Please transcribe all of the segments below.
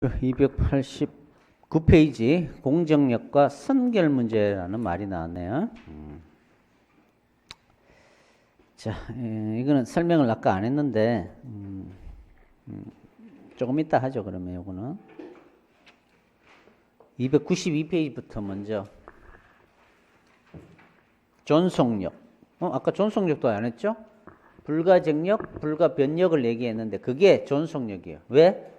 289페이지 공정력과 선결 문제라는 말이 나왔네요. 자, 이거는 설명을 아까 안 했는데 조금 이따 하죠. 그러면 요거는 292페이지부터 먼저 존속력. 아까 존속력도 안 했죠? 불가쟁력, 불가변력을 얘기했는데 그게 존속력이에요. 왜?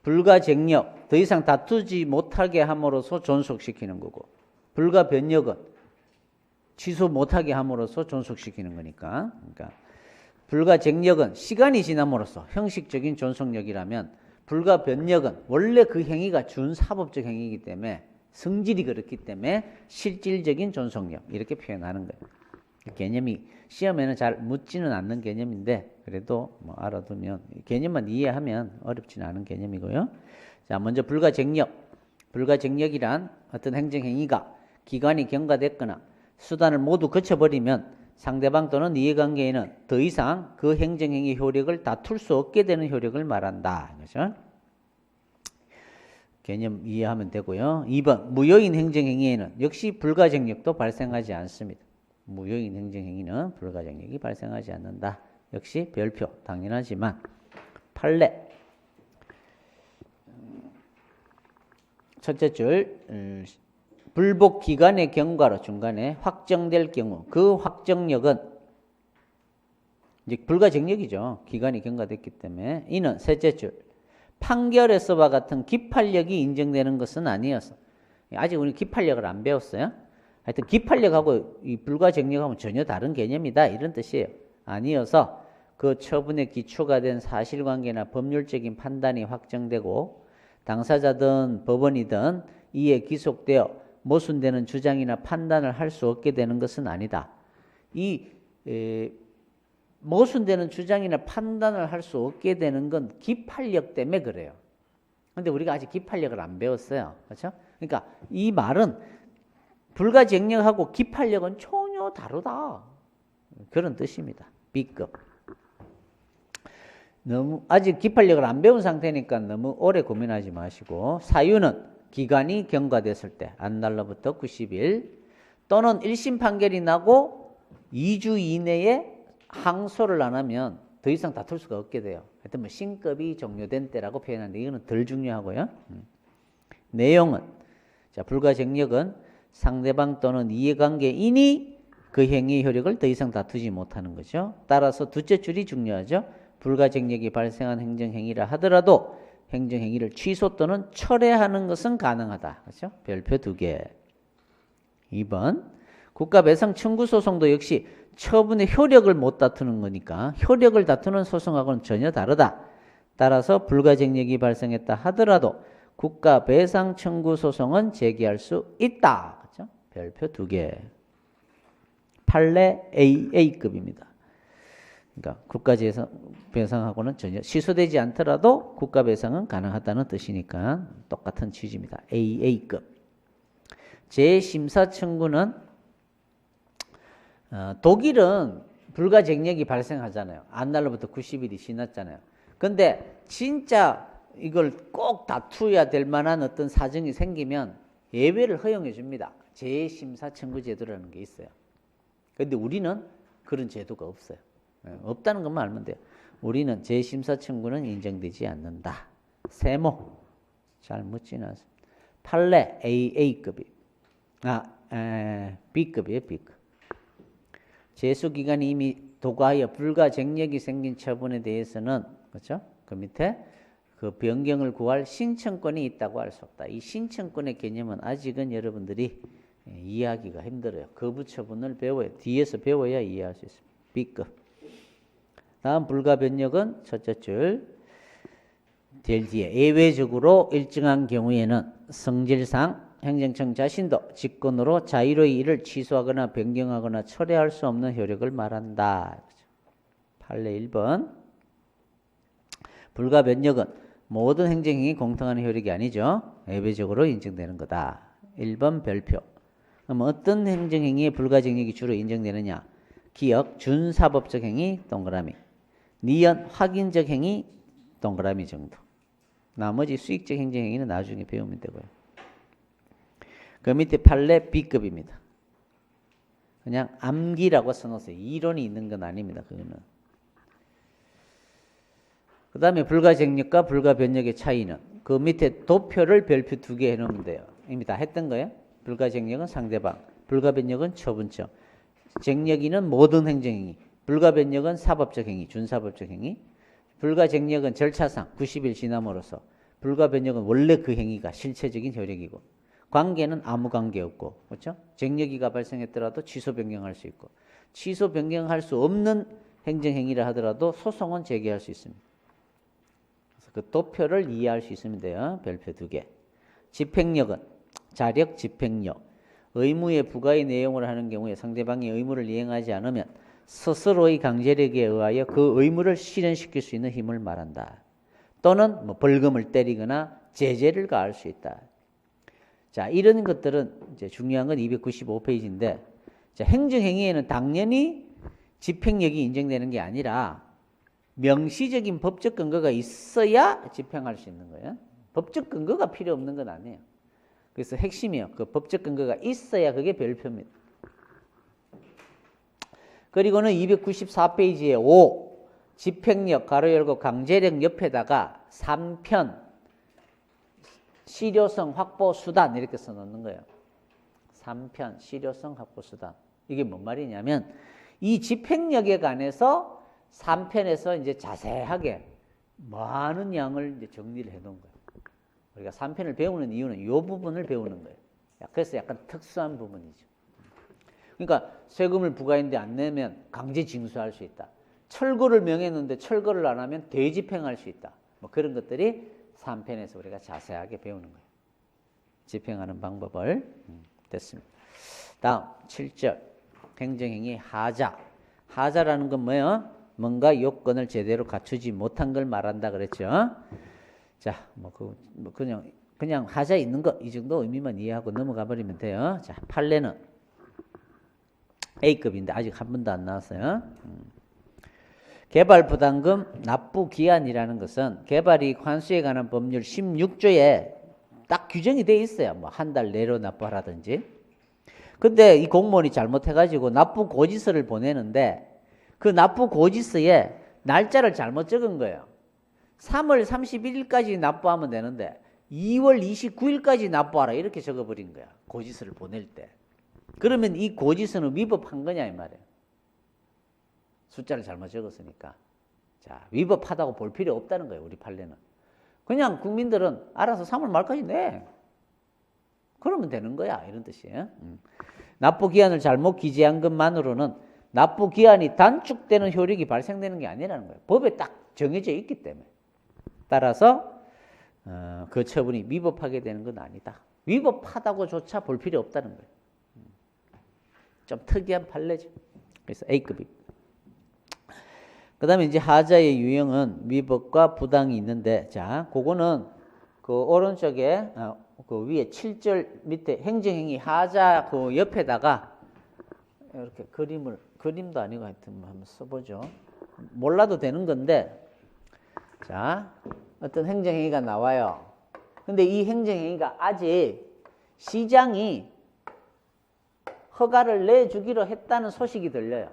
불가쟁력, 더 이상 다투지 못하게 함으로써 존속시키는 거고, 불가변력은 취소 못하게 함으로써 존속시키는 거니까. 그러니까 불가쟁력은 시간이 지남으로써 형식적인 존속력이라면, 불가변력은 원래 그 행위가 준사법적 행위이기 때문에, 성질이 그렇기 때문에 실질적인 존속력, 이렇게 표현하는 거예요. 개념이 시험에는 잘 묻지는 않는 개념인데 그래도 뭐 알아두면, 개념만 이해하면 어렵지는 않은 개념이고요. 자, 먼저 불가쟁력. 불가쟁력이란 어떤 행정행위가 기간이 경과됐거나 수단을 모두 거쳐버리면 상대방 또는 이해관계인은 더 이상 그 행정행위 효력을 다툴 수 없게 되는 효력을 말한다. 그렇죠? 개념 이해하면 되고요. 2번, 무효인 행정행위에는 역시 불가쟁력도 발생하지 않습니다. 무효인 행정행위는 불가쟁력이 발생하지 않는다. 역시 별표, 당연하지만. 판례. 첫째 줄, 불복 기간의 경과로 중간에 확정될 경우 그 확정력은 이제 불가쟁력이죠. 기간이 경과됐기 때문에. 이는 셋째 줄, 판결에서와 같은 기판력이 인정되는 것은 아니어서. 아직 우리 기판력을 안 배웠어요. 하여튼 기판력하고 이 불가쟁력하고는 전혀 다른 개념이다, 이런 뜻이에요. 아니어서 그 처분에 기초가 된 사실관계나 법률적인 판단이 확정되고 당사자든 법원이든 이에 기속되어 모순되는 주장이나 판단을 할 수 없게 되는 것은 아니다. 이 모순되는 주장이나 판단을 할 수 없게 되는 건 기판력 때문에 그래요. 근데 우리가 아직 기판력을 안 배웠어요. 그렇죠? 그러니까 이 말은 불가쟁력하고 기판력은 전혀 다르다, 그런 뜻입니다. B급. 너무 아직 기판력을 안 배운 상태니까 너무 오래 고민하지 마시고, 사유는 기간이 경과됐을 때, 안날로부터 90일 또는 1심 판결이 나고 2주 이내에 항소를 안 하면 더 이상 다툴 수가 없게 돼요. 하여튼 뭐 신급이 종료된 때라고 표현하는데 이거는 덜 중요하고요. 내용은, 자, 불가쟁력은 상대방 또는 이해관계인이 그 행위의 효력을 더 이상 다투지 못하는 거죠. 따라서 둘째 줄이 중요하죠. 불가쟁력이 발생한 행정행위라 하더라도 행정행위를 취소 또는 철회하는 것은 가능하다. 그렇죠? 별표 2개. 2번, 국가배상 청구 소송도 역시 처분의 효력을 못 다투는 거니까 효력을 다투는 소송하고는 전혀 다르다. 따라서 불가쟁력이 발생했다 하더라도 국가배상 청구 소송은 제기할 수 있다. 그렇죠? 별표 2개. 판례 AA급입니다. 그러니까 국가배상하고는 전혀 취소되지 않더라도 국가배상은 가능하다는 뜻이니까 똑같은 취지입니다. AA급. 재심사 청구는 독일은 불가쟁력이 발생하잖아요. 안날로부터 90일이 지났잖아요. 근데 진짜 이걸 꼭 다투어야 될 만한 어떤 사정이 생기면 예외를 허용해 줍니다. 재심사 청구 제도라는 게 있어요. 근데 우리는 그런 제도가 없어요. 없다는 것만 알면 돼요. 우리는 재심사 청구는 인정되지 않는다. 세모. 잘 묻지는 않습니다. 판례 AA급이. B급이에요, B급. 제수기간이 이미 도과하여 불가쟁력이 생긴 처분에 대해서는, 그렇죠? 그 밑에 그 변경을 구할 신청권이 있다고 할 수 없다. 이 신청권의 개념은 아직은 여러분들이 이해하기가 힘들어요. 거부 처분을 배워야, 뒤에서 배워야 이해할 수 있습니다. B급. 다음 불가변력은 첫째 줄 될 뒤에 예외적으로 일정한 경우에는 성질상 행정청 자신도 직권으로 자유로이 이를 취소하거나 변경하거나 철회할 수 없는 효력을 말한다. 판례 1번. 불가변력은 모든 행정행위 공통하는 효력이 아니죠. 예외적으로 인정되는 거다. 1번 별표. 그럼 어떤 행정행위의 불가쟁력이 주로 인정되느냐? 기억, 준사법적 행위, 동그라미. 니은, 확인적 행위, 동그라미 정도. 나머지 수익적 행정행위는 나중에 배우면 되고요. 그 밑에 판례 B급입니다. 그냥 암기라고 써놓으세요. 이론이 있는 건 아닙니다. 그거는. 그 다음에 불가쟁력과 불가변력의 차이는 그 밑에 도표를 별표 2개 해놓으면 돼요. 이미 다 했던 거예요. 불가쟁력은 상대방, 불가변력은 처분적, 쟁력이는 모든 행정행위, 불가변력은 사법적 행위, 준사법적 행위, 불가쟁력은 절차상 90일 지남으로써, 불가변력은 원래 그 행위가 실체적인 효력이고, 관계는 아무 관계 없고, 그렇죠? 쟁력이가 발생했더라도 취소 변경할 수 있고, 취소 변경할 수 없는 행정행위라 하더라도 소송은 제기할 수 있습니다. 그래서 그 도표를 이해할 수 있으면 돼요. 별표 2개. 집행력은 자력, 집행력. 의무의 부가의 내용을 하는 경우에 상대방이 의무를 이행하지 않으면 스스로의 강제력에 의하여 그 의무를 실현시킬 수 있는 힘을 말한다. 또는 뭐 벌금을 때리거나 제재를 가할 수 있다. 자, 이런 것들은 이제 중요한 건 295페이지인데, 자, 행정행위에는 당연히 집행력이 인정되는 게 아니라 명시적인 법적 근거가 있어야 집행할 수 있는 거예요. 법적 근거가 필요 없는 건 아니에요. 그래서 핵심이요. 그 법적 근거가 있어야 그게 별표입니다. 그리고는 294페이지에 5, 집행력, 가로 열고 강제력 옆에다가 3편, 실효성 확보 수단 이렇게 써놓는 거예요. 3편, 실효성 확보 수단. 이게 뭔 말이냐면 이 집행력에 관해서 3편에서 이제 자세하게 많은 양을 이제 정리를 해 놓은 거예요. 우리가 3편을 배우는 이유는 이 부분을 배우는 거예요. 그래서 약간 특수한 부분이죠. 그러니까 세금을 부과했는데 안 내면 강제 징수할 수 있다. 철거를 명했는데 철거를 안 하면 대집행할 수 있다. 뭐 그런 것들이 3편에서 우리가 자세하게 배우는 거예요. 집행하는 방법을. 됐습니다. 다음 7절 행정행위 하자. 하자라는 건 뭐예요? 뭔가 요건을 제대로 갖추지 못한 걸 말한다 그랬죠. 자, 그냥 하자 있는 거 이 정도 의미만 이해하고 넘어가 버리면 돼요. 자, 판례는 A급인데 아직 한 번도 안 나왔어요. 개발 부담금 납부 기한이라는 것은 개발이익 환수에 관한 법률 16조에 딱 규정이 돼 있어요. 뭐 한 달 내로 납부하라든지. 근데 이 공무원이 잘못해가지고 납부 고지서를 보내는데 그 납부 고지서에 날짜를 잘못 적은 거예요. 3월 31일까지 납부하면 되는데 2월 29일까지 납부하라 이렇게 적어버린 거야. 고지서를 보낼 때. 그러면 이 고지서는 위법한 거냐 이 말이에요. 숫자를 잘못 적었으니까. 자, 위법하다고 볼 필요 없다는 거예요. 우리 판례는. 그냥 국민들은 알아서 3월 말까지 내. 그러면 되는 거야. 이런 뜻이에요. 납부 기한을 잘못 기재한 것만으로는 납부 기한이 단축되는 효력이 발생되는 게 아니라는 거예요. 법에 딱 정해져 있기 때문에. 따라서 그 처분이 위법하게 되는 건 아니다. 위법하다고조차 볼 필요 없다는 거예요. 좀 특이한 판례죠. 그래서 A급이. 그 다음에 이제 하자의 유형은 위법과 부당이 있는데, 자, 그거는 그 오른쪽에, 그 위에 7절 밑에 행정행위 하자 그 옆에다가 이렇게 그림도 아니고 하여튼 한번 써보죠. 몰라도 되는 건데, 자, 어떤 행정행위가 나와요. 근데 이 행정행위가 아직 시장이 허가를 내주기로 했다는 소식이 들려요.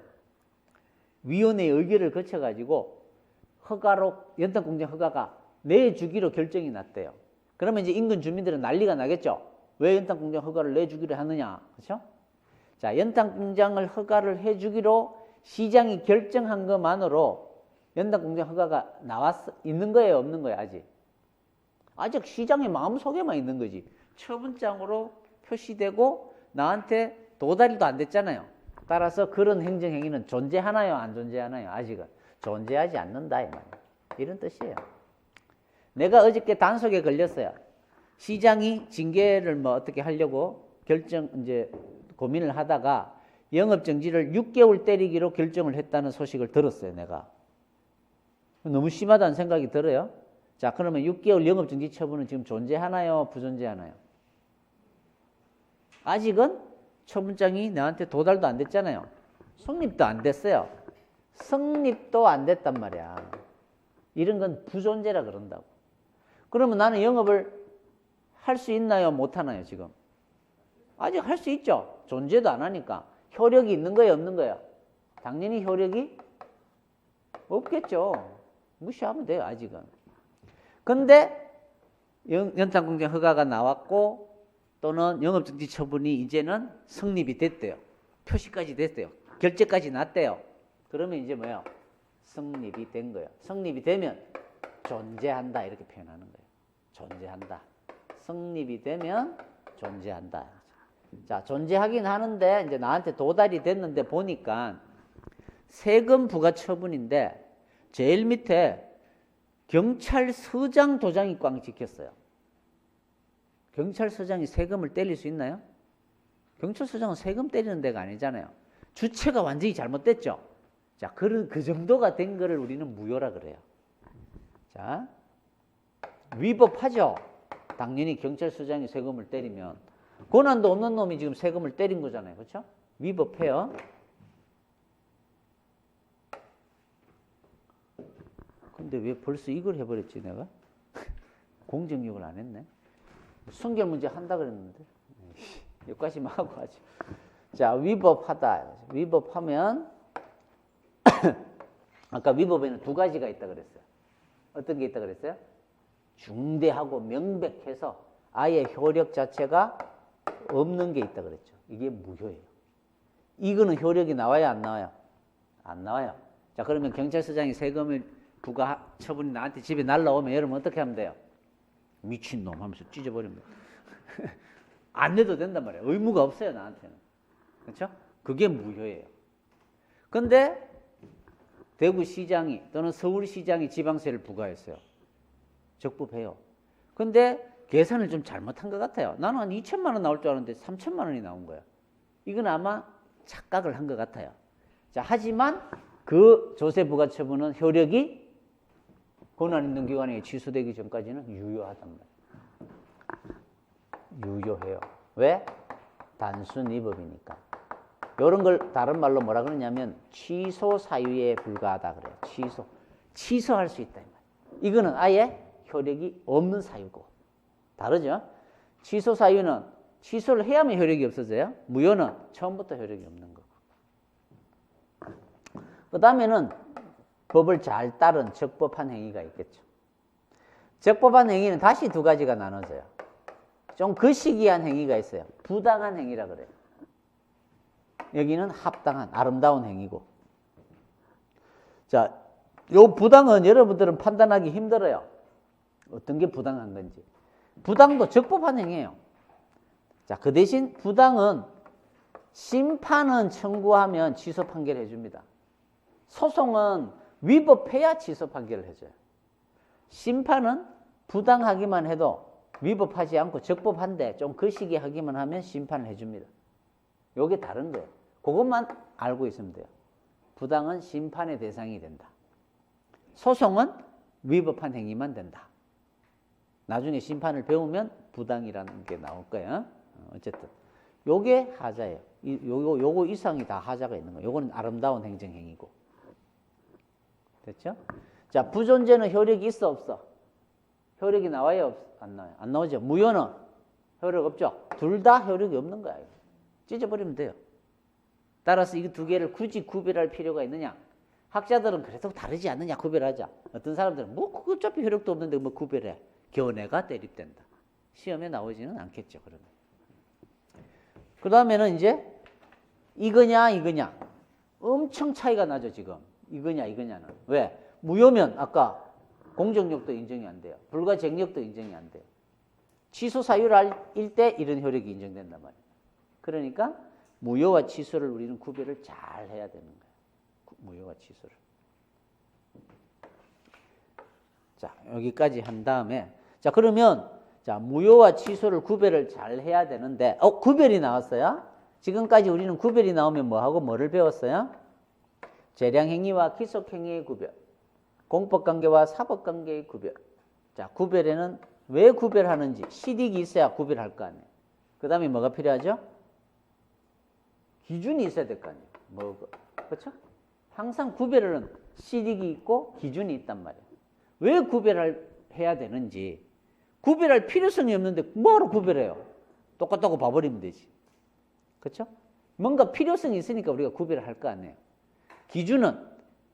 위원회의 의결을 거쳐가지고 허가로 연탄공장 허가가 내주기로 결정이 났대요. 그러면 이제 인근 주민들은 난리가 나겠죠. 왜 연탄공장 허가를 내주기로 하느냐, 그렇죠? 자, 연탄공장을 허가를 해주기로 시장이 결정한 것만으로 연탄공장 허가가 있는 거예요, 없는 거예요, 아직? 아직 시장의 마음속에만 있는 거지. 처분장으로 표시되고 나한테 도달도 안 됐잖아요. 따라서 그런 행정행위는 존재하나요? 안 존재하나요? 아직은 존재하지 않는다 이 말이에요. 이런 뜻이에요. 내가 어저께 단속에 걸렸어요. 시장이 징계를 뭐 어떻게 하려고 이제 고민을 하다가 영업정지를 6개월 때리기로 결정을 했다는 소식을 들었어요. 내가. 너무 심하다는 생각이 들어요. 자, 그러면 6개월 영업정지 처분은 지금 존재하나요? 부존재하나요? 아직은 처분장이 나한테 도달도 안 됐잖아요. 성립도 안 됐어요. 성립도 안 됐단 말이야. 이런 건 부존재라 그런다고. 그러면 나는 영업을 할 수 있나요? 못 하나요, 지금? 아직 할 수 있죠. 존재도 안 하니까. 효력이 있는 거예요, 없는 거예요? 당연히 효력이 없겠죠. 무시하면 돼요, 아직은. 근데 연탄공장 허가가 나왔고 또는 영업정지 처분이 이제는 성립이 됐대요. 표시까지 됐대요. 결재까지 났대요. 그러면 이제 뭐예요? 성립이 된 거예요. 성립이 되면 존재한다 이렇게 표현하는 거예요. 존재한다. 성립이 되면 존재한다. 자, 존재하긴 하는데 이제 나한테 도달이 됐는데 보니까 세금 부과 처분인데 제일 밑에 경찰서장 도장이 꽝 찍혔어요. 경찰서장이 세금을 때릴 수 있나요? 경찰서장은 세금 때리는 데가 아니잖아요. 주체가 완전히 잘못됐죠. 자, 그 정도가 된 거를 우리는 무효라 그래요. 자, 위법하죠. 당연히 경찰서장이 세금을 때리면 권한도 없는 놈이 지금 세금을 때린 거잖아요. 그렇죠? 위법해요. 근데 왜 벌써 이걸 해버렸지 내가? 공정력을 안 했네. 순결 문제 한다 그랬는데 여기까지만 하고 하죠. 자, 위법하다. 위법하면 아까 위법에는 두 가지가 있다 그랬어요. 어떤 게 있다 그랬어요? 중대하고 명백해서 아예 효력 자체가 없는 게 있다 그랬죠. 이게 무효예요. 이거는 효력이 나와요, 안 나와요? 안 나와요. 자, 그러면 경찰서장이 세금을 부과 처분이 나한테 집에 날라오면 여러분 어떻게 하면 돼요? 미친놈 하면서 찢어버립니다. 안 내도 된단 말이에요. 의무가 없어요, 나한테는. 그렇죠? 그게 무효예요. 근데 대구시장이 또는 서울시장이 지방세를 부과했어요. 적법해요. 근데 계산을 좀 잘못한 것 같아요. 나는 한 2천만 원 나올 줄 알았는데 3천만 원이 나온 거야. 이건 아마 착각을 한 것 같아요. 자, 하지만 그 조세 부과 처분은 효력이 권한 있는 기관에 취소되기 전까지는 유효하단 말이에요. 유효해요. 왜? 단순 위법이니까. 이런 걸 다른 말로 뭐라 그러냐면 취소 사유에 불과하다 그래요. 취소할 수 있다. 이거는 아예 효력이 없는 사유고. 다르죠? 취소 사유는 취소를 해야만 효력이 없어져요. 무효는 처음부터 효력이 없는 거고. 그 다음에는 법을 잘 따른 적법한 행위가 있겠죠. 적법한 행위는 다시 두 가지가 나눠져요. 좀 거시기한 행위가 있어요. 부당한 행위라 그래요. 여기는 합당한 아름다운 행위고. 자, 요 부당은 여러분들은 판단하기 힘들어요. 어떤 게 부당한 건지. 부당도 적법한 행위예요. 자, 그 대신 부당은 심판은 청구하면 취소 판결 해줍니다. 소송은 위법해야 취소 판결을 해줘요. 심판은 부당하기만 해도 위법하지 않고 적법한데 좀 거시기 하기만 하면 심판을 해줍니다. 요게 다른 거예요. 그것만 알고 있으면 돼요. 부당은 심판의 대상이 된다. 소송은 위법한 행위만 된다. 나중에 심판을 배우면 부당이라는 게 나올 거예요. 어쨌든 요게 하자예요. 요거 이상이 다 하자가 있는 거예요. 요거는 아름다운 행정행위고. 됐죠? 자, 부존재는 효력이 있어 없어? 효력이 나와요? 안 나와요? 안 나오죠? 무효는 효력 없죠? 둘 다 효력이 없는 거야. 찢어버리면 돼요. 따라서 이 두 개를 굳이 구별할 필요가 있느냐? 학자들은 그래도 다르지 않느냐? 구별하자. 어떤 사람들은 뭐 어차피 효력도 없는데 뭐 구별해? 견해가 대립된다. 시험에 나오지는 않겠죠. 그러면. 그 다음에는 이제 이거냐 이거냐 엄청 차이가 나죠. 지금 이거냐 이거냐는. 왜? 무효면 아까 공정력도 인정이 안 돼요. 불가쟁력도 인정이 안 돼요. 취소 사유일 때 이런 효력이 인정된단 말이에요. 그러니까 무효와 취소를 우리는 구별을 잘 해야 되는 거예요. 무효와 취소를. 자, 여기까지 한 다음에 자, 그러면 자, 무효와 취소를 구별을 잘 해야 되는데 구별이 나왔어요. 지금까지 우리는 구별이 나오면 뭐하고 뭐를 배웠어요? 재량행위와 기속행위의 구별, 공법관계와 사법관계의 구별. 자, 구별에는 왜 구별하는지 시딕이 있어야 구별할 거 아니에요. 그 다음에 뭐가 필요하죠? 기준이 있어야 될 거 아니에요. 뭐, 그렇죠? 항상 구별은 시딕이 있고 기준이 있단 말이에요. 왜 구별을 해야 되는지 구별할 필요성이 없는데 뭐하러 구별해요? 똑같다고 봐버리면 되지. 그렇죠? 뭔가 필요성이 있으니까 우리가 구별을 할 거 아니에요. 기준은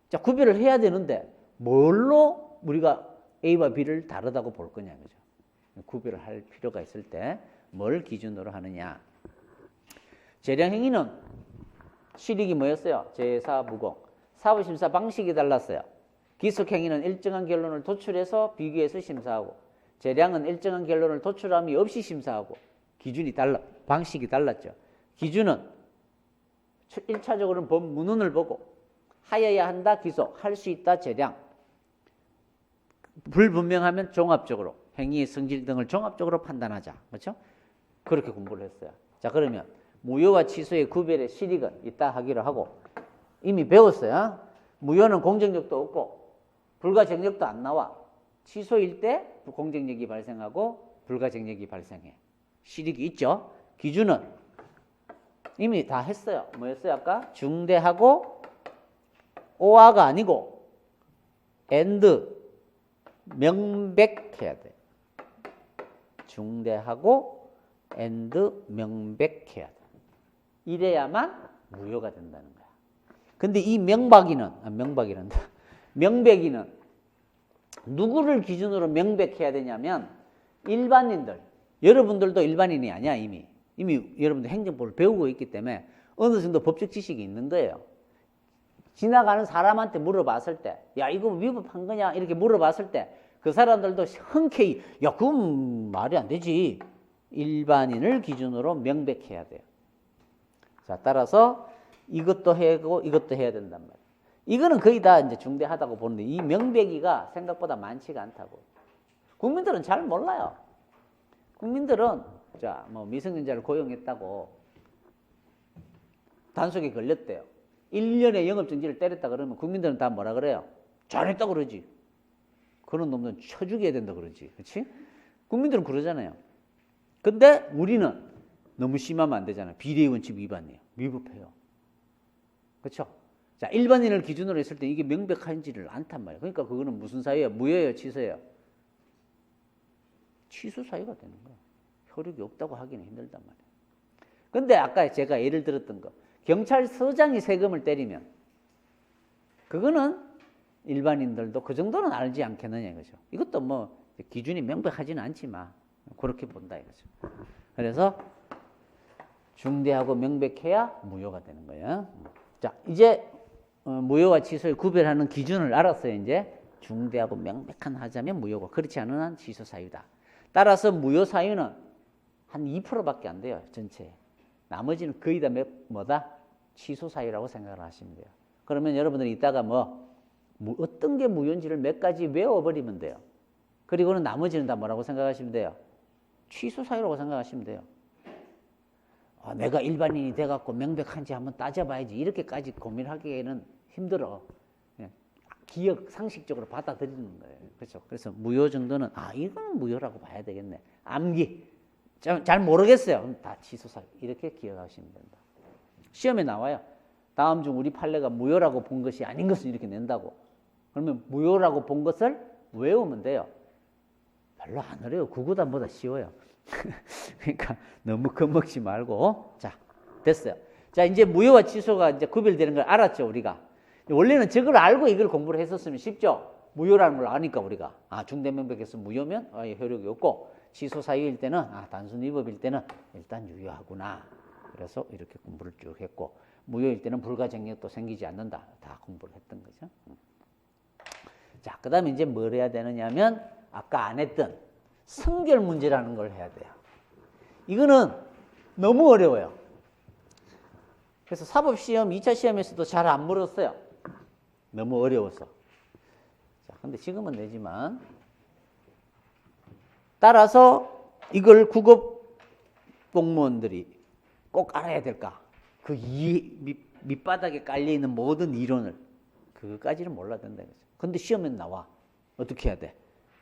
자 구별을 해야 되는데 뭘로 우리가 A와 B를 다르다고 볼 거냐 그죠? 구별을 할 필요가 있을 때 뭘 기준으로 하느냐. 재량행위는 실익이 뭐였어요? 제4무공. 사법심사 방식이 달랐어요. 기속행위는 일정한 결론을 도출해서 비교해서 심사하고 재량은 일정한 결론을 도출함이 없이 심사하고 기준이 방식이 달랐죠. 기준은 1차적으로는 법문헌을 보고 하여야 한다 기속, 할 수 있다 재량, 불분명하면 종합적으로 행위의 성질 등을 종합적으로 판단하자. 그렇죠? 그렇게 공부를 했어요. 자 그러면 무효와 취소의 구별의 실익은 이따 하기로 하고 이미 배웠어요. 무효는 공정력도 없고 불가정력도 안 나와. 취소일 때 공정력이 발생하고 불가정력이 발생해. 실익이 있죠. 기준은 이미 다 했어요. 뭐였어요 아까? 중대하고 오화가 아니고 and 명백해야 돼. 중대하고 and 명백해야 돼. 이래야만 무효가 된다는 거야. 근데 이 명백이는 누구를 기준으로 명백해야 되냐면 일반인들. 여러분들도 일반인이 아니야 이미 여러분들 행정법을 배우고 있기 때문에 어느 정도 법적 지식이 있는 거예요. 지나가는 사람한테 물어봤을 때 야 이거 위법한 거냐 이렇게 물어봤을 때 그 사람들도 흔쾌히 야 그건 말이 안 되지. 일반인을 기준으로 명백해야 돼요. 자 따라서 이것도 하고 이것도 해야 된단 말이에요. 이거는 거의 다 이제 중대하다고 보는데 이 명백이가 생각보다 많지가 않다고. 국민들은 잘 몰라요. 국민들은 자 뭐 미성년자를 고용했다고 단속에 걸렸대요. 1년에 영업정지를 때렸다 그러면 국민들은 다 뭐라 그래요? 잘했다 그러지. 그런 놈들은 쳐 죽여야 된다 그러지. 그렇지? 국민들은 그러잖아요. 근데 우리는 너무 심하면 안 되잖아요. 비례의 원칙 위반이에요. 위법해요. 그렇죠? 자, 일반인을 기준으로 했을 때 이게 명백한지를 않단 말이에요. 그러니까 그거는 무슨 사유예요? 무효예요? 취소예요? 취소 사유가 되는 거예요. 효력이 없다고 하기는 힘들단 말이에요. 근데 아까 제가 예를 들었던 거 경찰서장이 세금을 때리면 그거는 일반인들도 그 정도는 알지 않겠느냐 이거죠. 이것도 뭐 기준이 명백하지는 않지만 그렇게 본다 이거죠. 그래서 중대하고 명백해야 무효가 되는 거예요. 자, 이제 무효와 취소를 구별하는 기준을 알았어요. 이제 중대하고 명백한 하자면 무효고 그렇지 않은 한 취소 사유다. 따라서 무효 사유는 한 2%밖에 안 돼요. 전체에. 나머지는 거의 다 뭐다? 취소 사유라고 생각을 하시면 돼요. 그러면 여러분들이 이따가 어떤 게 무효인지를 몇 가지 외워버리면 돼요. 그리고는 나머지는 다 뭐라고 생각하시면 돼요? 취소 사유라고 생각하시면 돼요. 내가 일반인이 돼갖고 명백한지 한번 따져봐야지. 이렇게까지 고민하기에는 힘들어. 기억 상식적으로 받아들이는 거예요. 그렇죠? 그래서 무효 정도는 이거는 무효라고 봐야 되겠네. 암기. 잘 모르겠어요. 그럼 다 취소 사유. 이렇게 기억하시면 된다. 시험에 나와요. 다음 중 우리 판례가 무효라고 본 것이 아닌 것을 이렇게 낸다고. 그러면 무효라고 본 것을 외우면 돼요. 별로 안 어려워요. 그거보다 뭐다 쉬워요. 그러니까 너무 겁먹지 말고. 자, 됐어요. 자, 이제 무효와 취소가 이제 구별되는 걸 알았죠, 우리가. 원래는 저걸 알고 이걸 공부를 했었으면 쉽죠. 무효라는 걸 아니까 우리가. 중대명백해서 무효면 효력이 없고 취소 사유일 때는 단순 위법일 때는 일단 유효하구나. 그래서 이렇게 공부를 쭉 했고 무효일 때는 불가정력도 생기지 않는다. 다 공부를 했던 거죠. 자, 그 다음에 이제 뭘 해야 되느냐면 아까 안 했던 성결 문제라는 걸 해야 돼요. 이거는 너무 어려워요. 그래서 사법시험 2차 시험에서도 잘 안 물었어요. 너무 어려워서. 자, 근데 지금은 되지만 따라서 이걸 국업 공무원들이 꼭 알아야 될까? 그 밑바닥에 깔려있는 모든 이론을 그거까지는 몰라야 된다. 근데 시험엔 나와. 어떻게 해야 돼?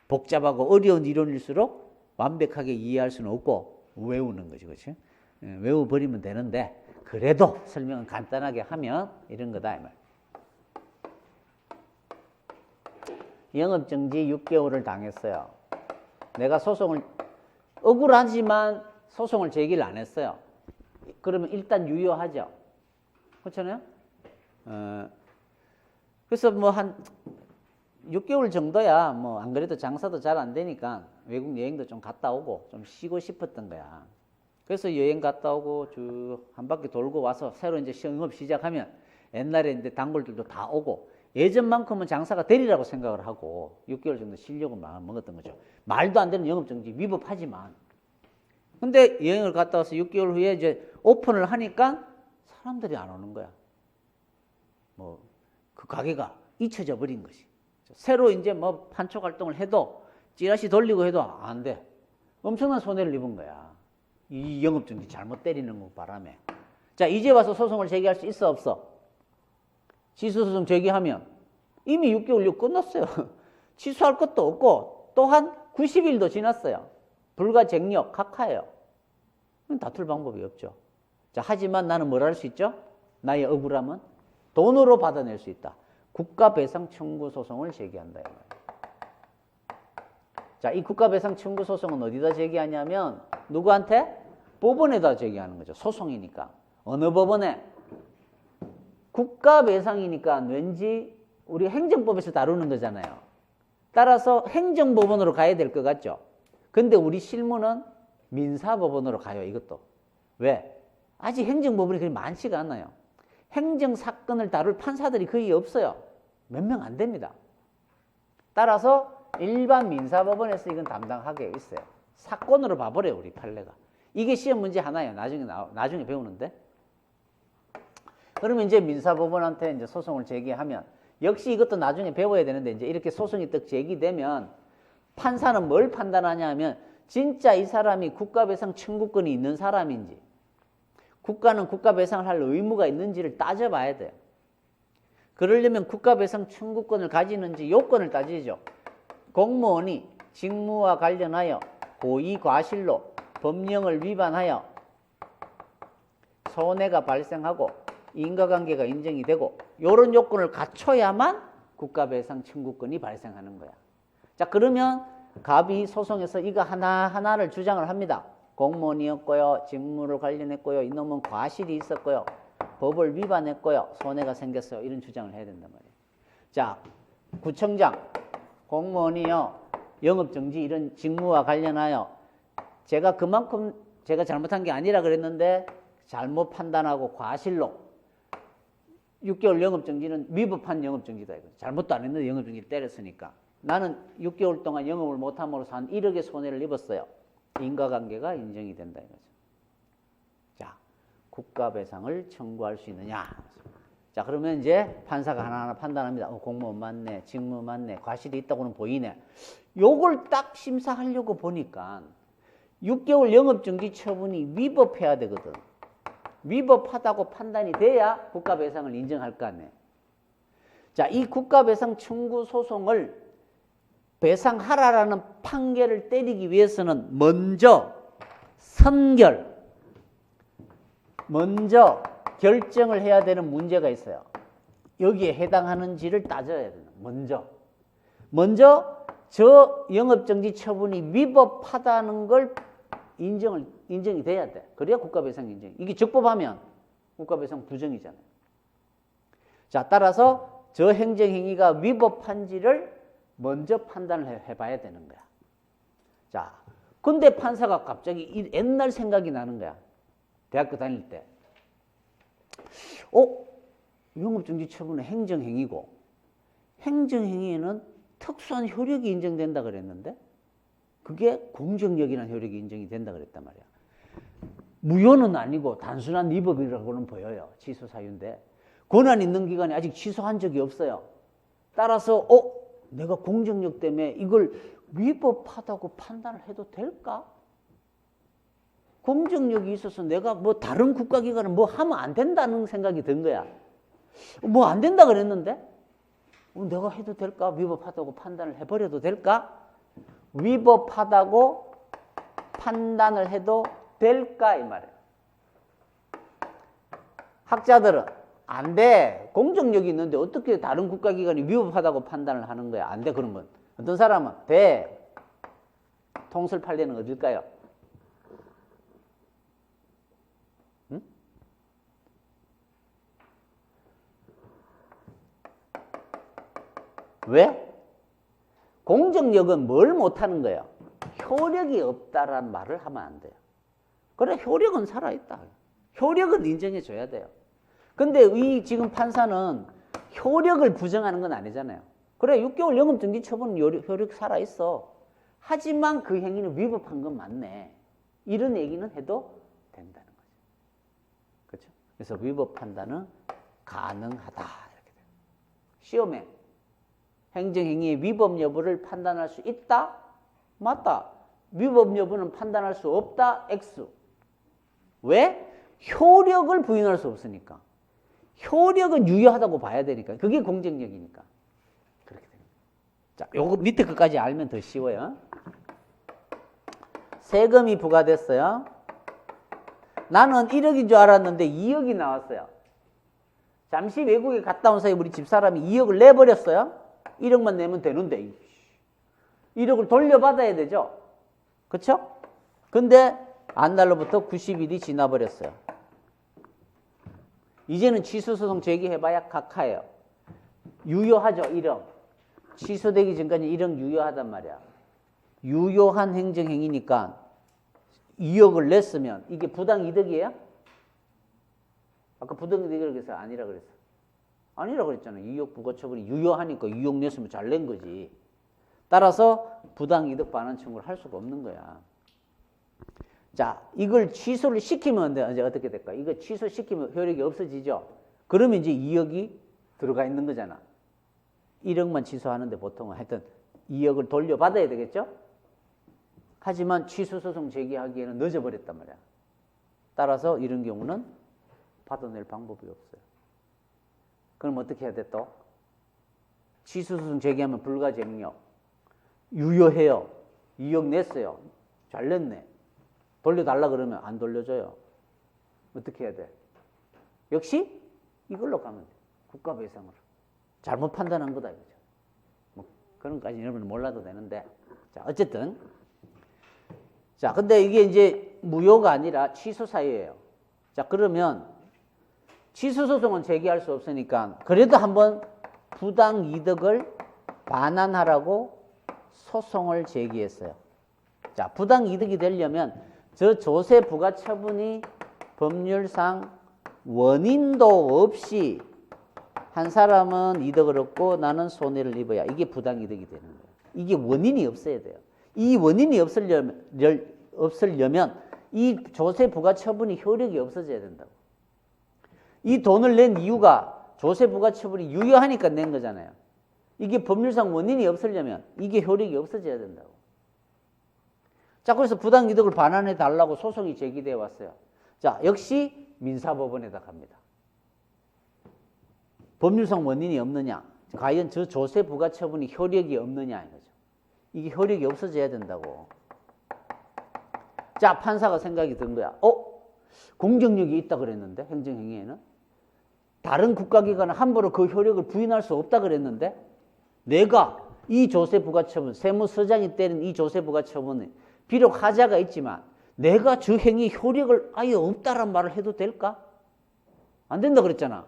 복잡하고 어려운 이론일수록 완벽하게 이해할 수는 없고 외우는 거지. 그렇지? 외워버리면 되는데 그래도 설명은 간단하게 하면 이런 거다 이 말. 영업정지 6개월을 당했어요. 내가 소송을 억울하지만 소송을 제기를 안 했어요. 그러면 일단 유효하죠. 그렇잖아요. 그래서 뭐 한 6개월 정도야 뭐 안 그래도 장사도 잘 안 되니까 외국 여행도 좀 갔다 오고 좀 쉬고 싶었던 거야. 그래서 여행 갔다 오고 쭉 한 바퀴 돌고 와서 새로 이제 영업 시작하면 옛날에 이제 단골들도 다 오고 예전만큼은 장사가 되리라고 생각을 하고 6개월 정도 쉬려고 마음 먹었던 거죠. 말도 안 되는 영업정지 위법하지만. 근데 여행을 갔다 와서 6개월 후에 이제 오픈을 하니까 사람들이 안 오는 거야. 뭐 그 가게가 잊혀져 버린 것이. 새로 이제 뭐 판촉 활동을 해도 찌라시 돌리고 해도 안 돼. 엄청난 손해를 입은 거야. 이 영업정지 잘못 때리는 거 바람에. 자, 이제 와서 소송을 제기할 수 있어 없어? 취소소송 제기하면 이미 6개월 끝났어요. 취소할 것도 없고 또한 90일도 지났어요. 불가쟁력, 각하예요. 다툴 방법이 없죠. 자, 하지만 나는 뭘 할 수 있죠? 나의 억울함은 돈으로 받아낼 수 있다. 국가배상 청구 소송을 제기한다. 자, 이 국가배상 청구 소송은 어디다 제기하냐면 누구한테? 법원에다 제기하는 거죠. 소송이니까. 어느 법원에? 국가배상이니까 왠지 우리 행정법에서 다루는 거잖아요. 따라서 행정법원으로 가야 될 것 같죠. 근데 우리 실무는 민사법원으로 가요. 이것도. 왜? 아직 행정법원이 그리 많지가 않아요. 행정사건을 다룰 판사들이 거의 없어요. 몇 명 안 됩니다. 따라서 일반 민사법원에서 이건 담당하게 있어요. 사건으로 봐버려요. 우리 판례가. 이게 시험 문제 하나예요. 나중에 배우는데. 그러면 이제 민사법원한테 이제 소송을 제기하면 역시 이것도 나중에 배워야 되는데 이제 이렇게 소송이 딱 제기되면 판사는 뭘 판단하냐 하면 진짜 이 사람이 국가배상 청구권이 있는 사람인지 국가는 국가배상을 할 의무가 있는지를 따져봐야 돼요. 그러려면 국가배상 청구권을 가지는지 요건을 따지죠. 공무원이 직무와 관련하여 고의 과실로 법령을 위반하여 손해가 발생하고 인과관계가 인정이 되고 이런 요건을 갖춰야만 국가배상 청구권이 발생하는 거야. 자, 그러면 갑이 소송에서 이거 하나하나를 주장을 합니다. 공무원이었고요. 직무를 관련했고요. 이놈은 과실이 있었고요. 법을 위반했고요. 손해가 생겼어요. 이런 주장을 해야 된단 말이에요. 자, 구청장, 공무원이요. 영업정지 이런 직무와 관련하여 제가 그만큼 제가 잘못한 게 아니라 그랬는데 잘못 판단하고 과실로 6개월 영업정지는 위법한 영업정지다. 이거. 잘못도 안 했는데 영업정지를 때렸으니까. 나는 6개월 동안 영업을 못함으로써 한 1억의 손해를 입었어요. 인과관계가 인정이 된다 이거죠. 자, 국가배상을 청구할 수 있느냐. 자, 그러면 이제 판사가 하나하나 판단합니다. 공무원 맞네, 직무 맞네, 과실이 있다고는 보이네. 요걸 딱 심사하려고 보니까 6개월 영업정지 처분이 위법해야 되거든. 위법하다고 판단이 돼야 국가배상을 인정할 거 아니에요. 자, 이 국가배상 청구 소송을 배상하라라는 판결을 때리기 위해서는 먼저 먼저 결정을 해야 되는 문제가 있어요. 여기에 해당하는지를 따져야 돼요. 먼저 저 영업정지 처분이 위법하다는 걸 인정이 돼야 돼. 그래야 국가배상 인정. 이게 적법하면 국가배상 부정이잖아요. 자, 따라서 저 행정행위가 위법한지를 먼저 판단을 해봐야 되는 거야. 자, 근데 판사가 갑자기 옛날 생각이 나는 거야. 대학교 다닐 때. 영업정지 처분은 행정행위고 행정행위에는 특수한 효력이 인정된다 그랬는데 그게 공정력이라는 효력이 인정이 된다 그랬단 말이야. 무효는 아니고 단순한 위법이라고는 보여요. 취소 사유인데 권한 있는 기관이 아직 취소한 적이 없어요. 따라서 내가 공정력 때문에 이걸 위법하다고 판단을 해도 될까? 공정력이 있어서 내가 뭐 다른 국가기관은 뭐 하면 안 된다는 생각이 든 거야. 뭐 안 된다 그랬는데 내가 해도 될까? 위법하다고 판단을 해버려도 될까? 위법하다고 판단을 해도 될까? 이 말이에요. 학자들은 안 돼. 공정력이 있는데 어떻게 다른 국가기관이 위법하다고 판단을 하는 거야? 안 돼, 그런 건. 어떤 사람은 돼. 통설 판례는 어딜까요? 응? 왜? 공정력은 뭘 못하는 거예요? 효력이 없다란 말을 하면 안 돼요. 그래, 효력은 살아있다. 효력은 인정해줘야 돼요. 근데 이 지금 판사는 효력을 부정하는 건 아니잖아요. 그래, 6개월 영업정지 처분은 효력 살아있어. 하지만 그 행위는 위법한 건 맞네. 이런 얘기는 해도 된다는 거죠. 그렇죠? 그래서 위법 판단은 가능하다. 이렇게 돼요. 시험에 행정행위의 위법 여부를 판단할 수 있다? 맞다. 위법 여부는 판단할 수 없다? X. 왜? 효력을 부인할 수 없으니까. 효력은 유효하다고 봐야 되니까. 그게 공정력이니까. 그렇게 됩니다. 자, 요거 밑에 것까지 알면 더 쉬워요. 세금이 부과됐어요. 나는 1억인 줄 알았는데 2억이 나왔어요. 잠시 외국에 갔다 온 사이에 우리 집사람이 2억을 내버렸어요. 1억만 내면 되는데 1억을 돌려받아야 되죠. 그렇죠? 근데 안날로부터 90일이 지나버렸어요. 이제는 취소소송 제기해봐야 각하예요. 유효하죠, 1억. 취소되기 전까지 1억 유효하단 말이야. 유효한 행정행위니까 2억을 냈으면 이게 부당이득이에요? 아까 부당이득이라고 해서 아니라 그랬어. 아니라 그랬잖아요. 2억 부과처분이 유효하니까 2억 냈으면 잘 낸 거지. 따라서 부당이득 반환 청구를 할 수가 없는 거야. 자, 이걸 취소를 시키면 이제 어떻게 될까? 이거 취소시키면 효력이 없어지죠? 그러면 이제 2억이 들어가 있는 거잖아. 1억만 취소하는데 보통은 하여튼 2억을 돌려받아야 되겠죠? 하지만 취소소송 제기하기에는 늦어버렸단 말이야. 따라서 이런 경우는 받아낼 방법이 없어요. 그럼 어떻게 해야 돼 또? 취소소송 제기하면 불가쟁력. 유효해요. 2억 냈어요. 잘 냈네. 돌려달라 그러면 안 돌려줘요. 어떻게 해야 돼? 역시 이걸로 가면 돼. 국가배상으로. 잘못 판단한 거다 이거죠. 뭐 그런 까지 여러분은 몰라도 되는데. 자, 어쨌든. 자, 근데 이게 이제 무효가 아니라 취소 사유예요. 자, 그러면 취소소송은 제기할 수 없으니까 그래도 한번 부당이득을 반환하라고 소송을 제기했어요. 자, 부당이득이 되려면 저 조세 부과처분이 법률상 원인도 없이 한 사람은 이득을 얻고 나는 손해를 입어야 이게 부당이득이 되는 거예요. 이게 원인이 없어야 돼요. 이 원인이 없으려면 이 조세 부과처분이 효력이 없어져야 된다고. 이 돈을 낸 이유가 조세 부과처분이 유효하니까 낸 거잖아요. 이게 법률상 원인이 없으려면 이게 효력이 없어져야 된다고. 자, 그래서 부당이득을 반환해 달라고 소송이 제기되어 왔어요. 자, 역시 민사법원에다 갑니다. 법률상 원인이 없느냐? 과연 저 조세 부과처분이 효력이 없느냐 이거죠. 이게 효력이 없어져야 된다고. 자, 판사가 생각이 든 거야. 공정력이 있다 그랬는데 행정행위에는 다른 국가기관은 함부로 그 효력을 부인할 수 없다 그랬는데 내가 이 조세 부과처분, 세무서장이 때린 이 조세 부과처분에 비록 하자가 있지만 내가 저 행위 효력을 아예 없다란 말을 해도 될까? 안 된다 그랬잖아.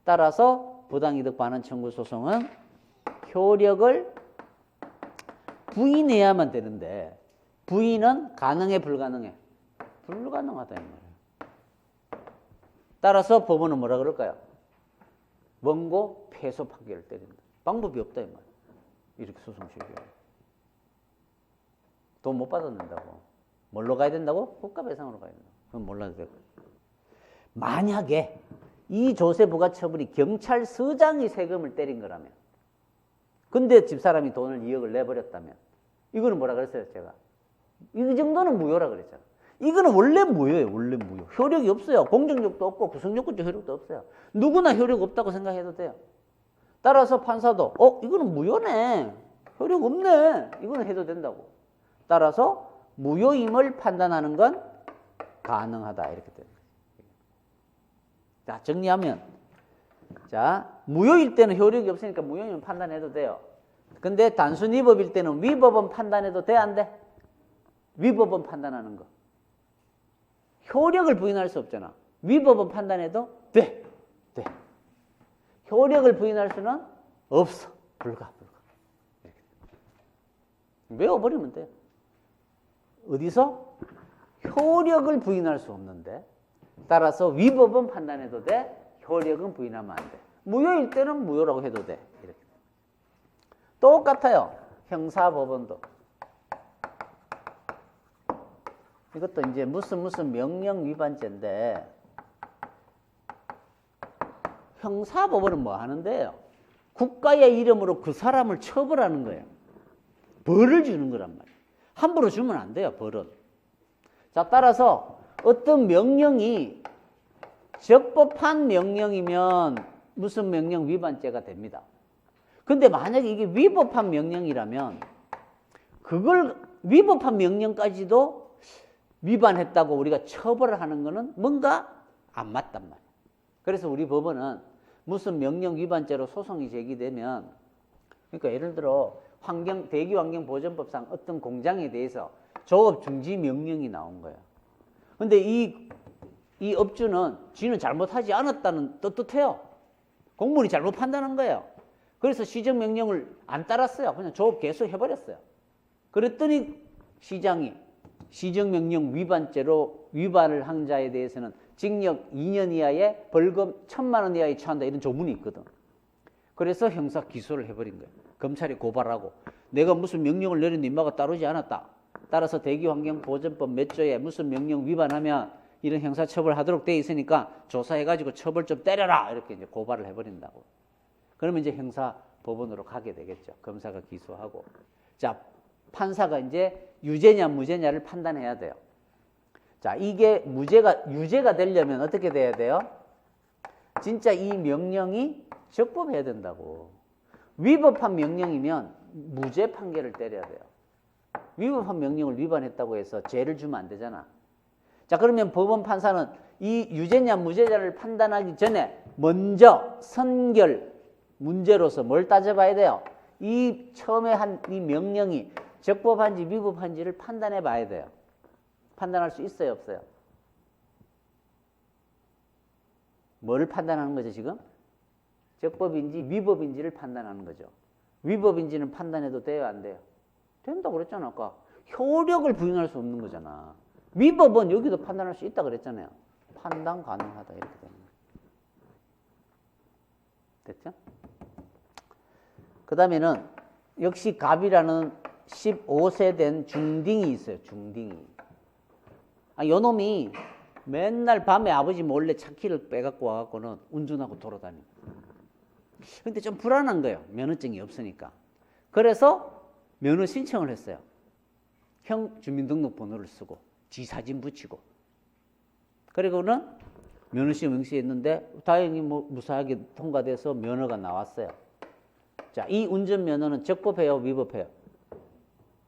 따라서 부당이득 반환 청구 소송은 효력을 부인해야만 되는데 부인은 가능해 불가능해? 불가능하다 이 말이에요. 따라서 법원은 뭐라 그럴까요? 원고 패소 판결을 때린다. 방법이 없다 이 말이에요. 이렇게 소송 제기하고. 돈 못 받아낸다고. 뭘로 가야 된다고? 국가배상으로 가야 된다고. 그건 몰라도 되고. 만약에 이 조세 부과처분이 경찰서장이 세금을 때린 거라면 근데 집사람이 돈을 2억을 내버렸다면 이거는 뭐라 그랬어요 제가? 이 정도는 무효라 그랬잖아. 이거는 원래 무효예요. 원래 무효. 효력이 없어요. 공정력도 없고 구성요건적 효력도 없어요. 누구나 효력 없다고 생각해도 돼요. 따라서 판사도 이거는 무효네. 효력 없네. 이거는 해도 된다고. 따라서 무효임을 판단하는 건 가능하다. 이렇게 됩니다. 자, 정리하면 자, 무효일 때는 효력이 없으니까 무효임을 판단해도 돼요. 근데 단순 위법일 때는 위법은 판단해도 돼, 안 돼? 위법은 판단하는 거. 효력을 부인할 수 없잖아. 위법은 판단해도 돼. 돼. 효력을 부인할 수는 없어. 불가. 이렇게. 외워버리면 돼요. 어디서? 효력을 부인할 수 없는데 따라서 위법은 판단해도 돼. 효력은 부인하면 안 돼. 무효일 때는 무효라고 해도 돼. 이렇게. 똑같아요. 형사법원도. 이것도 이제 무슨 명령 위반죄인데 형사법원은 뭐 하는데요? 국가의 이름으로 그 사람을 처벌하는 거예요. 벌을 주는 거란 말이에요. 함부로 주면 안 돼요, 벌은. 자, 따라서 어떤 명령이 적법한 명령이면 무슨 명령 위반죄가 됩니다. 근데 만약에 이게 위법한 명령이라면 그걸 위법한 명령까지도 위반했다고 우리가 처벌을 하는 거는 뭔가 안 맞단 말이에요. 그래서 우리 법원은 무슨 명령 위반죄로 소송이 제기되면 그러니까 예를 들어 대기환경보전법상 어떤 공장에 대해서 조업 중지 명령이 나온 거예요. 근데 이 업주는 지는 잘못하지 않았다는 떳떳해요. 공무원이 잘못 판단한 거예요. 그래서 시정명령을 안 따랐어요. 그냥 조업 계속 해버렸어요. 그랬더니 시장이 시정명령 위반죄로 위반을 한 자에 대해서는 징역 2년 이하에 벌금 1,000만 원 이하에 처한다 이런 조문이 있거든. 그래서 형사 기소를 해버린 거예요. 검찰이 고발하고 내가 무슨 명령을 내렸는데 인마가 따르지 않았다. 따라서 대기환경보전법 몇 조에 무슨 명령 위반하면 이런 형사처벌하도록 돼 있으니까 조사해가지고 처벌 좀 때려라 이렇게 이제 고발을 해버린다고. 그러면 이제 형사법원으로 가게 되겠죠. 검사가 기소하고. 자, 판사가 이제 유죄냐 무죄냐를 판단해야 돼요. 자, 이게 유죄가 되려면 어떻게 돼야 돼요? 진짜 이 명령이 적법해야 된다고. 위법한 명령이면 무죄 판결을 때려야 돼요. 위법한 명령을 위반했다고 해서 죄를 주면 안 되잖아. 자, 그러면 법원 판사는 이 유죄냐 무죄냐를 판단하기 전에 먼저 선결 문제로서 뭘 따져봐야 돼요? 이 처음에 한 이 명령이 적법한지 위법한지를 판단해 봐야 돼요. 판단할 수 있어요, 없어요? 뭐를 판단하는 거죠, 지금? 적법인지 위법인지를 판단하는 거죠. 위법인지는 판단해도 돼요, 안 돼요? 된다고 그랬잖아, 아까. 효력을 부인할 수 없는 거잖아. 위법은 여기도 판단할 수 있다 그랬잖아요. 판단 가능하다, 이렇게 되는 거예요. 됐죠? 그 다음에는 역시 갑이라는 15세 된 중딩이 있어요, 중딩이. 요 놈이 맨날 밤에 아버지 몰래 차키를 빼갖고 와갖고는 운전하고 돌아다니고. 근데 좀 불안한 거예요. 면허증이 없으니까. 그래서 면허 신청을 했어요. 형 주민등록번호를 쓰고 지 사진 붙이고. 그리고는 면허시험 응시했는데 다행히 무사하게 통과돼서 면허가 나왔어요. 자, 이 운전면허는 적법해요, 위법해요?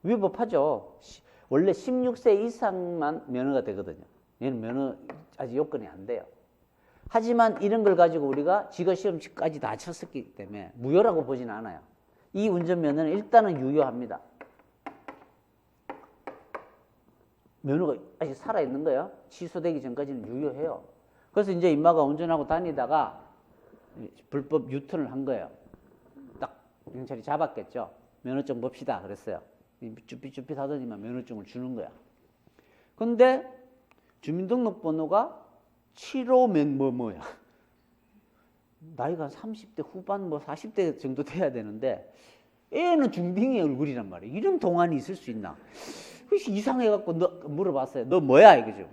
위법하죠. 원래 16세 이상만 면허가 되거든요. 얘는 면허 아직 요건이 안 돼요. 하지만 이런 걸 가지고 우리가 직업시험까지 다 쳤었기 때문에 무효라고 보지는 않아요. 이 운전면허는 일단은 유효합니다. 면허가 아직 살아있는 거예요. 취소되기 전까지는 유효해요. 그래서 이제 인마가 운전하고 다니다가 불법 유턴을 한 거예요. 딱 경찰이 잡았겠죠. 면허증 봅시다 그랬어요. 쭈삣쭈삣 하더니만 면허증을 주는 거야. 근데 주민등록번호가 7호 뭐야. 나이가 30대 후반 40대 정도 돼야 되는데 애는 중딩의 얼굴이란 말이야. 이런 동안이 있을 수 있나. 그래서 이상해갖고 물어봤어요. 너 뭐야 이거죠.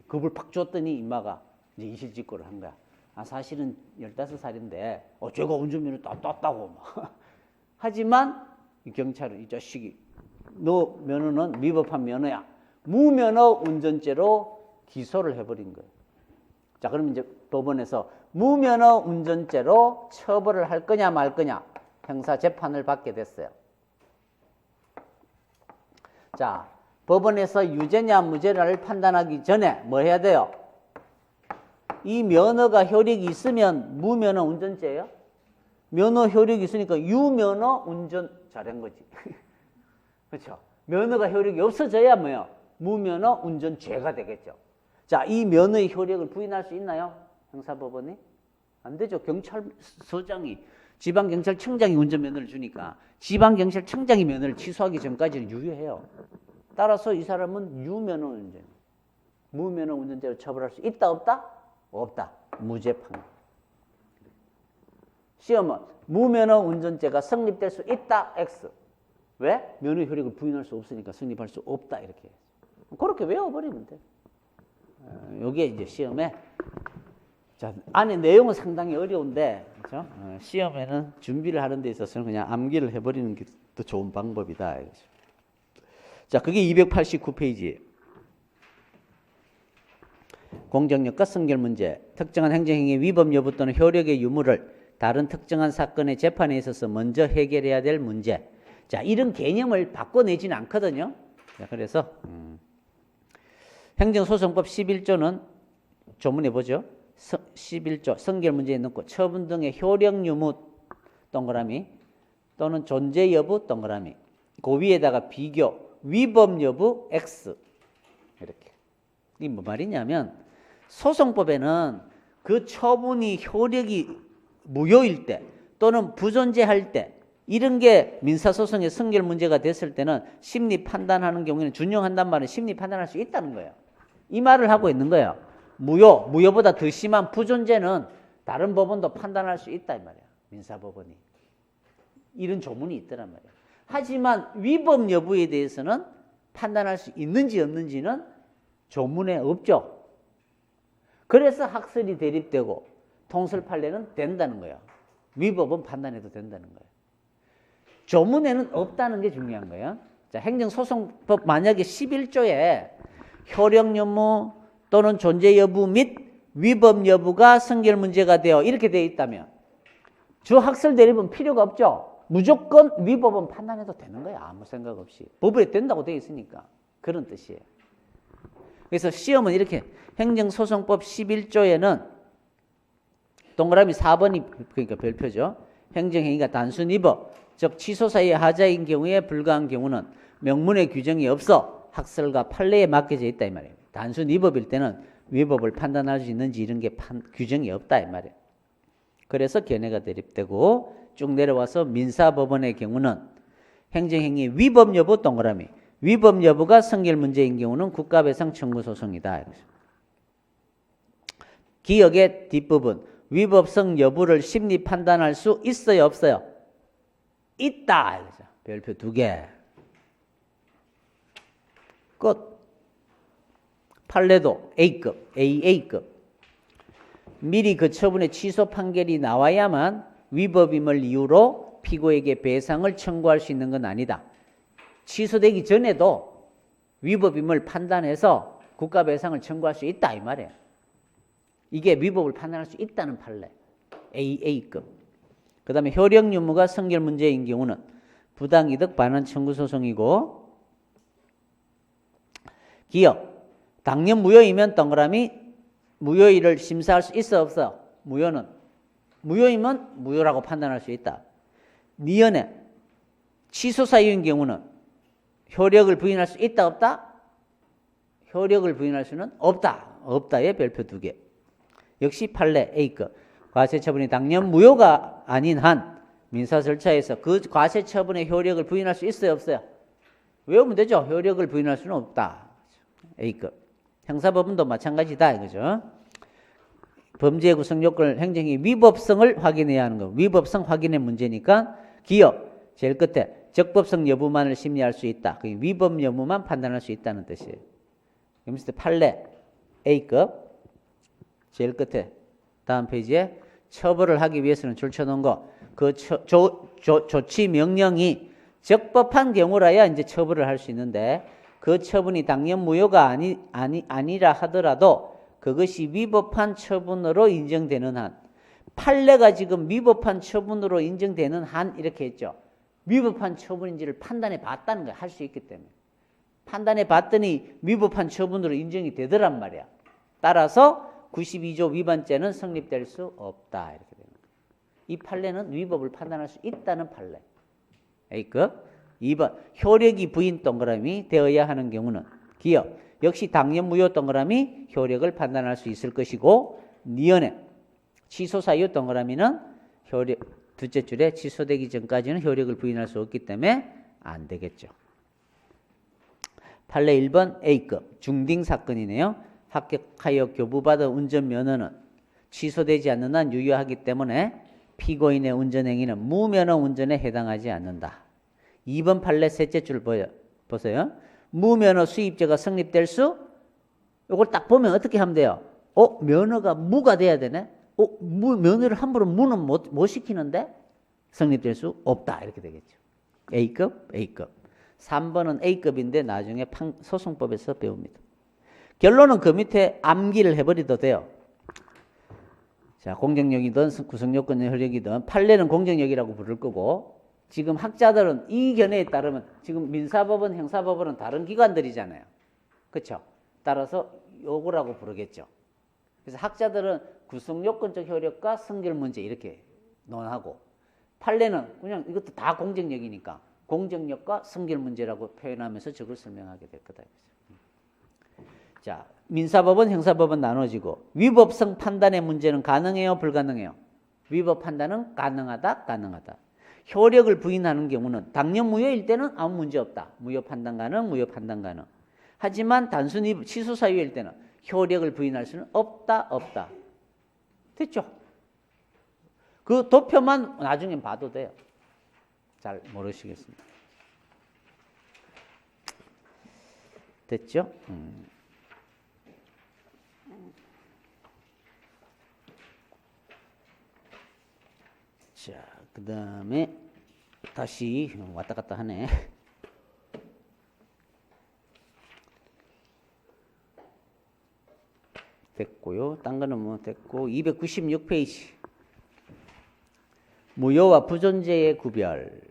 겁을 팍 줬더니 인마가 이제 이실직고를 한 거야. 사실은 15살인데 제가 운전면허 땄다고 하지만 이 경찰은 이 자식이 너 면허는 위법한 면허야. 무면허 운전죄로 기소를 해버린 거예요. 자, 그러면 이제 법원에서 무면허 운전죄로 처벌을 할 거냐 말 거냐 형사 재판을 받게 됐어요. 자, 법원에서 유죄냐 무죄냐를 판단하기 전에 뭐 해야 돼요? 이 면허가 효력이 있으면 무면허 운전죄예요? 면허 효력이 있으니까 유면허 운전 잘한 거지. 그렇죠? 면허가 효력이 없어져야 뭐예요? 무면허 운전죄가 되겠죠. 자, 이 면허의 효력을 부인할 수 있나요? 형사법원이? 안 되죠. 경찰서장이, 지방경찰청장이 운전면허를 주니까 지방경찰청장이 면허를 취소하기 전까지는 유효해요. 따라서 이 사람은 유면허 운전, 무면허 운전죄로 처벌할 수 있다, 없다? 없다. 무죄 판결. 시험은 무면허 운전죄가 성립될 수 있다, X. 왜? 면허 효력을 부인할 수 없으니까 성립할 수 없다, 이렇게. 그렇게 외워버리면 돼. 요게 이제 시험에, 자, 안에 내용은 상당히 어려운데, 그렇죠? 시험에는 준비를 하는 데 있어서는 그냥 암기를 해버리는 게 더 좋은 방법이다. 이거죠. 자, 그게 289페이지. 공정력과 성결 문제. 특정한 행정행위 위법 여부 또는 효력의 유무를 다른 특정한 사건의 재판에 있어서 먼저 해결해야 될 문제. 자, 이런 개념을 바꿔내지는 않거든요. 자, 그래서 행정소송법 11조는 조문해 보죠. 11조 성결 문제에 넣고 처분 등의 효력 유무 동그라미 또는 존재 여부 동그라미. 그 위에다가 비교 위법 여부 X. 이렇게. 이게 뭐 말이냐면 소송법에는 그 처분이 효력이 무효일 때 또는 부존재할 때 이런 게 민사소송의 성결 문제가 됐을 때는 심리 판단하는 경우에는 준용한단 말은 심리 판단할 수 있다는 거예요. 이 말을 하고 있는 거예요. 무효보다 더 심한 부존재는 다른 법원도 판단할 수 있다 이 말이에요. 민사법원이. 이런 조문이 있더란 말이에요. 하지만 위법 여부에 대해서는 판단할 수 있는지 없는지는 조문에 없죠. 그래서 학설이 대립되고 통설 판례는 된다는 거예요. 위법은 판단해도 된다는 거예요. 조문에는 없다는 게 중요한 거예요. 자, 행정소송법 만약에 11조에 효력 유무 또는 존재 여부 및 위법 여부가 성결 문제가 되어 이렇게 되어 있다면 주 학설 대립은 필요가 없죠. 무조건 위법은 판단해도 되는 거야. 아무 생각 없이. 법에 된다고 되어 있으니까. 그런 뜻이에요. 그래서 시험은 이렇게 행정소송법 11조에는 동그라미 4번이 그러니까 별표죠. 행정행위가 단순 위법, 즉 취소 사유의 하자인 경우에 불가한 경우는 명문의 규정이 없어 학설과 판례에 맡겨져 있다 이 말이에요. 단순 위법일 때는 위법을 판단할 수 있는지 이런 게 규정이 없다 이 말이에요. 그래서 견해가 대립되고 쭉 내려와서 민사법원의 경우는 행정행위 위법 여부 동그라미 위법 여부가 성결 문제인 경우는 국가배상 청구 소송이다. 기억의 뒷부분 위법성 여부를 심리 판단할 수 있어요 없어요? 있다. 별표 2개. 끝. 판례도 A급, AA급. 미리 그 처분의 취소 판결이 나와야만 위법임을 이유로 피고에게 배상을 청구할 수 있는 건 아니다. 취소되기 전에도 위법임을 판단해서 국가배상을 청구할 수 있다 이 말이에요. 이게 위법을 판단할 수 있다는 판례. AA급. 그 다음에 효력 유무가 성결 문제인 경우는 부당이득 반환 청구 소송이고 기억. 당연 무효이면 동그라미 무효일을 심사할 수 있어 없어? 무효이면 무효라고 판단할 수 있다. 니은에 취소 사유인 경우는 효력을 부인할 수 있다 없다? 효력을 부인할 수는 없다. 없다의 별표 2개. 역시 판례 A급. 과세처분이 당연 무효가 아닌 한 민사 절차에서 그 과세처분의 효력을 부인할 수 있어요 없어요? 외우면 되죠. 효력을 부인할 수는 없다. A급. 형사법원도 마찬가지다 이거죠. 범죄의 구성 요건을 행정이 위법성을 확인해야 하는 거. 위법성 확인의 문제니까 기억. 제일 끝에 적법성 여부만을 심리할 수 있다. 그 위법 여부만 판단할 수 있다는 뜻이에요. 그러면서 판례 A급. 제일 끝에 다음 페이지에 처벌을 하기 위해서는 줄쳐놓은 거. 그 조치 명령이 적법한 경우라야 이제 처벌을 할 수 있는데 그 처분이 당연 무효가 아니라 하더라도 그것이 위법한 처분으로 인정되는 한 판례가 지금 위법한 처분으로 인정되는 한 이렇게 했죠. 위법한 처분인지를 판단해 봤다는 거야. 할 수 있기 때문에. 판단해 봤더니 위법한 처분으로 인정이 되더란 말이야. 따라서 92조 위반죄는 성립될 수 없다. 이렇게 되는 거야. 이 판례는 위법을 판단할 수 있다는 판례. A급. 2번 효력이 부인 동그라미 되어야 하는 경우는 기역. 역시 당연 무효 동그라미 효력을 판단할 수 있을 것이고 니은에 취소 사유 동그라미는 효력 둘째 줄에 취소되기 전까지는 효력을 부인할 수 없기 때문에 안 되겠죠. 판례 1번 A급 중딩 사건이네요. 합격하여 교부받은 운전면허는 취소되지 않는 한 유효하기 때문에 피고인의 운전행위는 무면허 운전에 해당하지 않는다. 2번 판례 셋째 줄 보세요. 무면허 수입죄가 성립될 수 이걸 딱 보면 어떻게 하면 돼요? 면허가 무가 돼야 되네? 면허를 함부로 무는 못 시키는데 성립될 수 없다. 이렇게 되겠죠. A급, A급. 3번은 A급인데 나중에 소송법에서 배웁니다. 결론은 그 밑에 암기를 해버려도 돼요. 자, 공정력이든 구성요건 효력이든 판례는 공정력이라고 부를 거고 지금 학자들은 이 견해에 따르면 지금 민사법원, 형사법원은 다른 기관들이잖아요. 그렇죠? 따라서 요거라고 부르겠죠. 그래서 학자들은 구성요건적 효력과 성결 문제 이렇게 논하고 판례는 그냥 이것도 다 공정력이니까 공정력과 성결 문제라고 표현하면서 저걸 설명하게 될 거다. 자, 민사법원, 형사법원 나눠지고 위법성 판단의 문제는 가능해요, 불가능해요? 위법 판단은 가능하다, 가능하다. 효력을 부인하는 경우는 당연 무효일 때는 아무 문제 없다. 무효 판단 가능, 무효 판단 가능. 하지만 단순히 취소 사유일 때는 효력을 부인할 수는 없다, 없다. 됐죠? 그 도표만 나중에 봐도 돼요. 잘 모르시겠습니다. 됐죠? 자, 그 다음에 다시 왔다 갔다 하네. 됐고요. 딴 거는 뭐 됐고 296페이지. 무효와 부존재의 구별.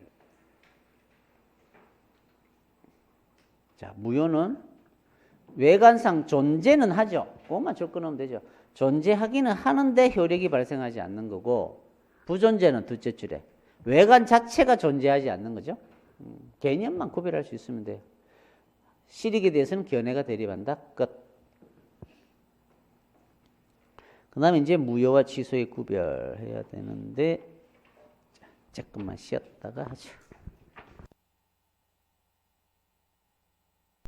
자, 무효는 외관상 존재는 하죠. 그것만 줄 끊으면 되죠. 존재하기는 하는데 효력이 발생하지 않는 거고 부존재는 둘째 줄에 외관 자체가 존재하지 않는 거죠. 개념만 구별할 수 있으면 돼요. 실익에 대해서는 견해가 대립한다. 끝. 그 다음에 이제 무효와 취소의 구별해야 되는데 조금만 쉬었다가 하죠.